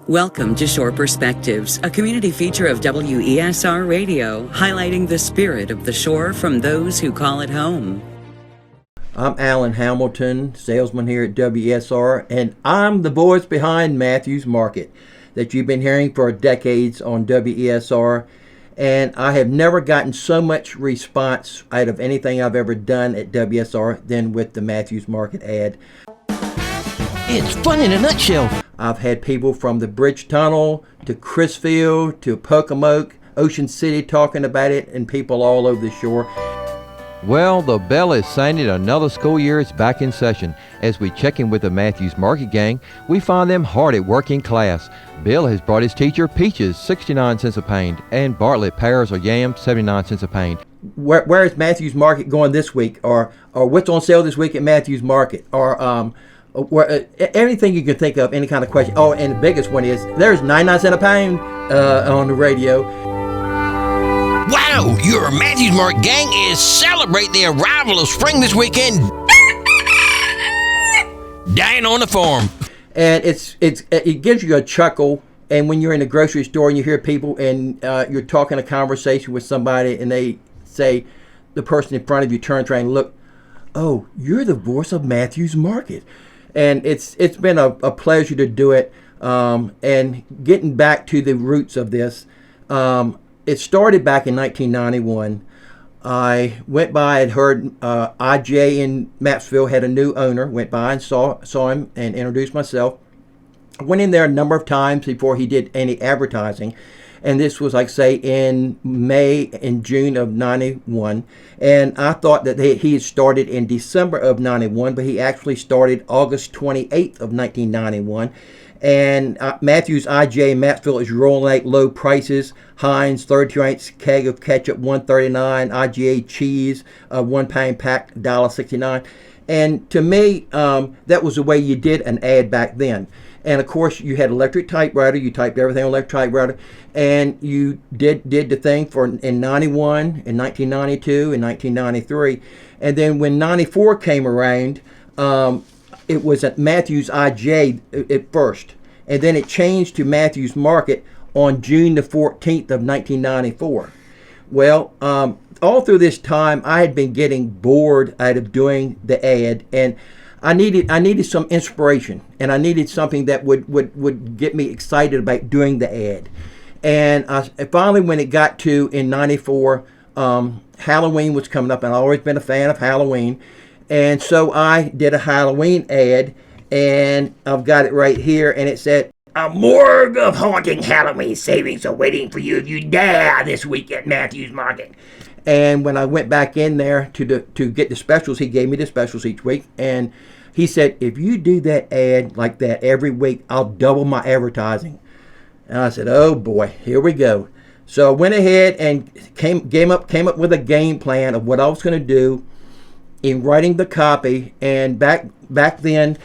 Welcome to Shore Perspectives, a community feature of WESR Radio, highlighting the spirit of the shore from those who call it home. I'm Alan Hamilton, salesman here at WESR, and I'm the voice behind Matthews Market that you've been hearing for decades on WESR. And I have never gotten so much response out of anything I've ever done at WESR than with the Matthews Market ad. It's fun in a nutshell. I've had people from the Bridge Tunnel to Crisfield to Pocomoke, Ocean City talking about it, and people all over the shore. Well, the bell is sounded. Another school year is back in session. As we check in with the Matthews Market Gang, we find them hard at work in class. Bill has brought his teacher peaches, 69 cents a pound, and Bartlett pears or yams, 79 cents a pound. Where is Matthews Market going this week? Or what's on sale this week at Matthews Market? Or anything you can think of, any kind of question. Oh, and the biggest one is, there's 99 cents a pound on the radio. Wow, your Matthews Market Gang is celebrating the arrival of spring this weekend. Dying on the farm. And it gives you a chuckle. And when you're in the grocery store and you hear people and you're talking a conversation with somebody and they say, the person in front of you turns around and look, oh, you're the voice of Matthews Market. And it's been a pleasure to do it. And getting back to the roots of this, it started back in 1991. I went by and heard IJ in Mapsville had a new owner. Went by and saw him and introduced myself. I went in there a number of times before he did any advertising. And this was, like, say, in May and June of 91. And I thought that he had started in December of 91, but he actually started August 28th of 1991. And Matthews IJ in Mapsville is rolling out low prices. Heinz 32-ounce keg of ketchup, $1.39. IGA cheese, 1 pound pack, $1.69. And to me, that was the way you did an ad back then. And of course, you had electric typewriter. You typed everything on electric typewriter, and you did the thing in 91, in 1992, in 1993, and then when 94 came around, it was at Matthews IJ at first, and then it changed to Matthews Market on June the 14th of 1994. Well, all through this time, I had been getting bored out of doing the ad, and I needed some inspiration, and I needed something that would get me excited about doing the ad. And finally, when it got to in 94, Halloween was coming up, and I've always been a fan of Halloween. And so I did a Halloween ad, and I've got it right here, and it said, "A morgue of haunting Halloween savings are waiting for you if you dare this week at Matthews Market." And when I went back in there to get the specials, he gave me the specials each week, and he said, "If you do that ad like that every week, I'll double my advertising." And I said, "Oh boy, here we go." So I went ahead and came up with a game plan of what I was going to do in writing the copy. And back then,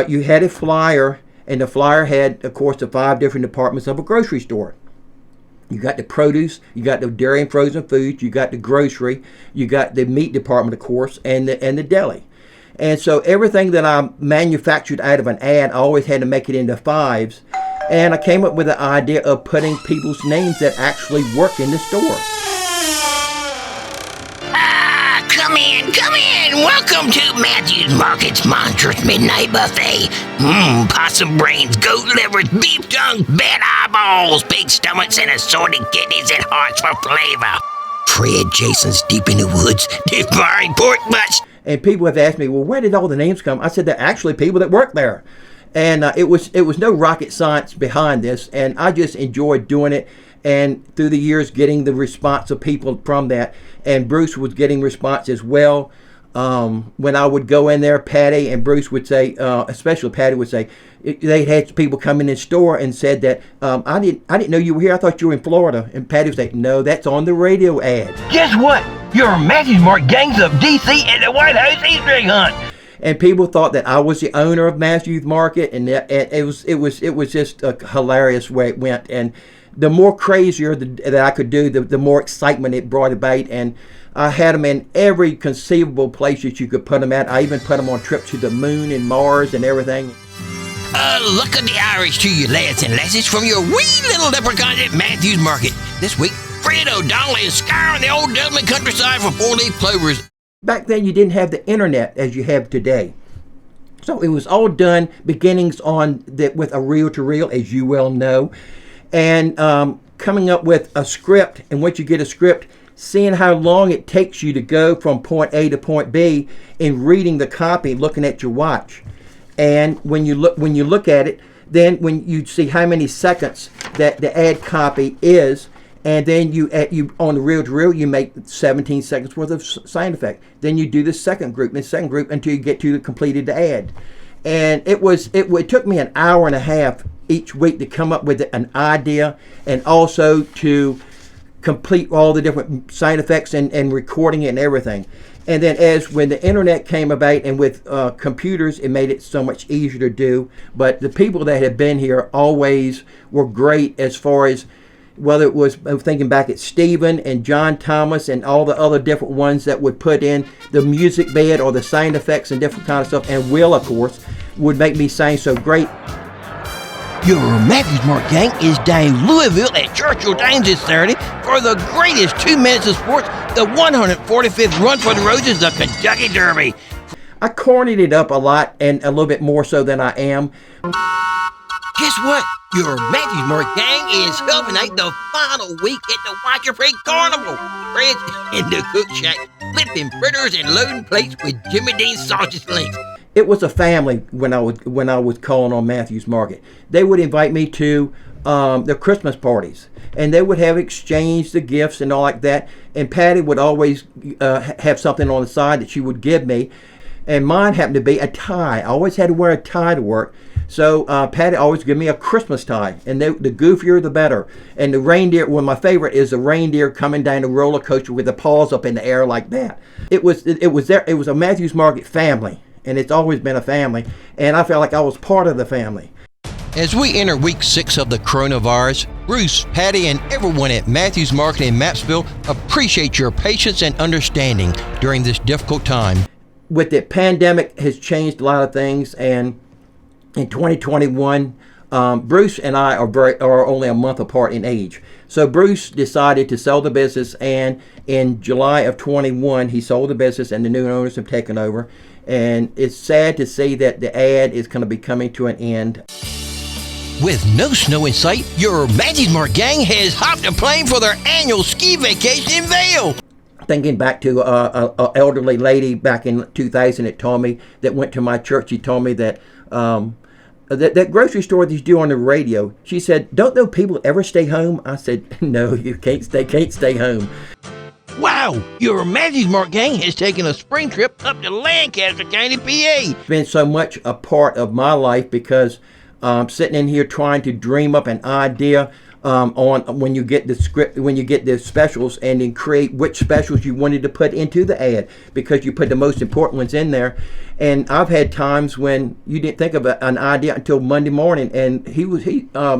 you had a flyer, and the flyer had, of course, the 5 different departments of a grocery store. You got the produce, you got the dairy and frozen foods, you got the grocery, you got the meat department, of course, and the deli. And so everything that I manufactured out of an ad, I always had to make it into 5s. And I came up with the idea of putting people's names that actually work in the store. Come in. Welcome to Matthews Market's monstrous midnight buffet. Possum brains, goat livers, beef tongues, bat eyeballs, pig stomachs, and assorted kidneys and hearts for flavor. Fred Jason's deep in the woods, devouring pork butts. And people have asked me, well, where did all the names come? I said, they're actually people that work there. And it was no rocket science behind this, and I just enjoyed doing it. And through the years, getting the response of people from that. And Bruce was getting response as well. When I would go in there, Patty and Bruce would say, especially Patty would say, they had people come in the store and said that, I didn't know you were here. I thought you were in Florida. And Patty would say, no, that's on the radio ad. Guess what? Your Matthews Market Gang's of DC and the White House Easter egg hunt. And people thought that I was the owner of Matthews Market, and it was just a hilarious way it went. And the more crazier that I could do, the more excitement it brought about. And I had them in every conceivable place that you could put them at. I even put them on trips to the moon and Mars and everything. Luck of the Irish to you, lads and lasses, from your wee little leprechauns at Matthews Market. This week, Fred O'Donnell is scouring the old Dublin countryside for four-leaf clovers. Back then, you didn't have the internet as you have today. So it was all done beginnings on with a reel-to-reel, as you well know, and coming up with a script. And once you get a script, seeing how long it takes you to go from point A to point B, and reading the copy, looking at your watch. And when you look at it, then when you see how many seconds that the ad copy is, and then you on the reel-to-reel, you make 17 seconds worth of sound effect. Then you do the second group until you get to the completed ad. And it took me an hour and a half each week to come up with an idea, and also to complete all the different sound effects and recording it and everything. And then when the internet came about, and with computers, it made it so much easier to do. But the people that have been here always were great, as far as whether it was thinking back at Stephen and John Thomas and all the other different ones that would put in the music bed or the sound effects and different kind of stuff. And Will, of course, would make me sound so great. Your Matthews Market gang is down Louisville at Churchill Downs this Saturday for the greatest 2 minutes of sports, the 145th Run for the Roses, the Kentucky Derby. I cornered it up a lot, and a little bit more so than I am. Guess what? Your Matthews Market gang is helping out the final week at the Watcher Creek Carnival. Fred's in the cook shack, flipping fritters and loading plates with Jimmy Dean's sausage links. It was a family when I was calling on Matthews Market. They would invite me to their Christmas parties, and they would have exchanged the gifts and all like that. And Patty would always have something on the side that she would give me, and mine happened to be a tie. I always had to wear a tie to work, so Patty always gave me a Christmas tie, and the goofier the better. And the reindeer, one of my favorite is the reindeer coming down the roller coaster with the paws up in the air like that. It was a Matthews Market family. And it's always been a family, and I felt like I was part of the family. As we enter week 6 of the coronavirus, Bruce, Patty, and everyone at Matthews Market in Mappsville appreciate your patience and understanding during this difficult time. With the pandemic has changed a lot of things, and in 2021, Bruce and I are only a month apart in age. So Bruce decided to sell the business, and in July of 21, he sold the business, and the new owners have taken over. And it's sad to see that the ad is going to be coming to an end. With no snow in sight, your Matthews Market gang has hopped a plane for their annual ski vacation in Vail. Thinking back to an elderly lady back in 2000 that told me, that went to my church, she told me that that grocery store that you do on the radio, she said, "Don't those people ever stay home?" I said, "No, you can't stay home." Wow, your Matthews Market gang has taken a spring trip up to Lancaster County, PA. It's been so much a part of my life, because sitting in here trying to dream up an idea on when you get the script, when you get the specials, and then create which specials you wanted to put into the ad, because you put the most important ones in there. And I've had times when you didn't think of an idea until Monday morning, and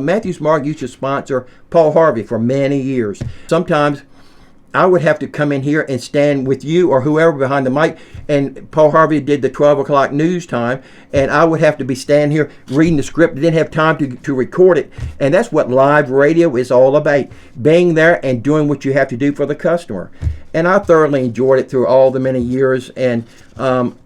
Matthews Market used to sponsor Paul Harvey for many years. Sometimes I would have to come in here and stand with you or whoever behind the mic, and Paul Harvey did the 12 o'clock news time, and I would have to be standing here reading the script. I didn't have time to record it, and that's what live radio is all about, being there and doing what you have to do for the customer. And I thoroughly enjoyed it through all the many years, and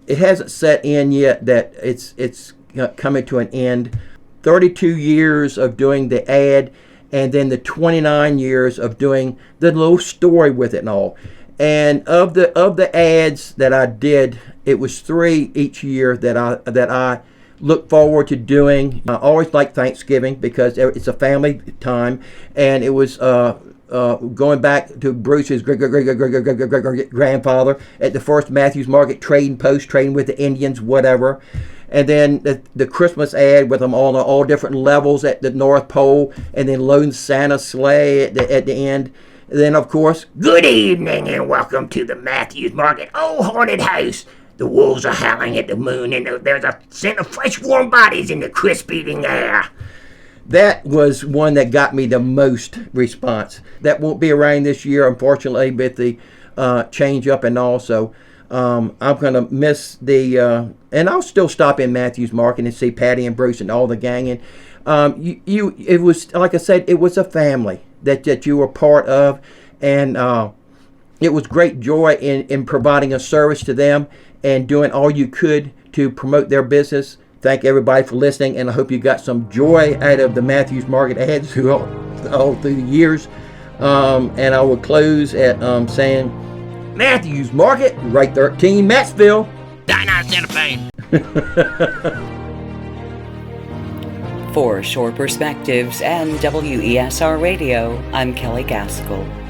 it hasn't set in yet that it's coming to an end. 32 years of doing the ad, and then the 29 years of doing the little story with it and all. And of the ads that I did, it was 3 each year that I look forward to doing. I always like Thanksgiving because it's a family time, and it was going back to Bruce's grandfather at the first Matthews Market trading post, trading with the Indians, whatever. And then the Christmas ad with them all different levels at the North Pole, and then loading Santa's sleigh at the end. And then, of course, good evening and welcome to the Matthews Market haunted house. The wolves are howling at the moon, and there's a scent of fresh warm bodies in the crisp evening air. That was one that got me the most response. That won't be around this year, unfortunately, with the change up and all. So I'm going to miss and I'll still stop in Matthews Market and see Patty and Bruce and all the gang. And it was, like I said, it was a family that you were part of. And it was great joy in providing a service to them and doing all you could to promote their business. Thank everybody for listening, and I hope you got some joy out of the Matthews Market ads all through the years. And I will close at saying, Matthews Market, Right 13, Mattsville. Dino Centipede. For Shore Perspectives and WESR Radio, I'm Kelley Gaskell.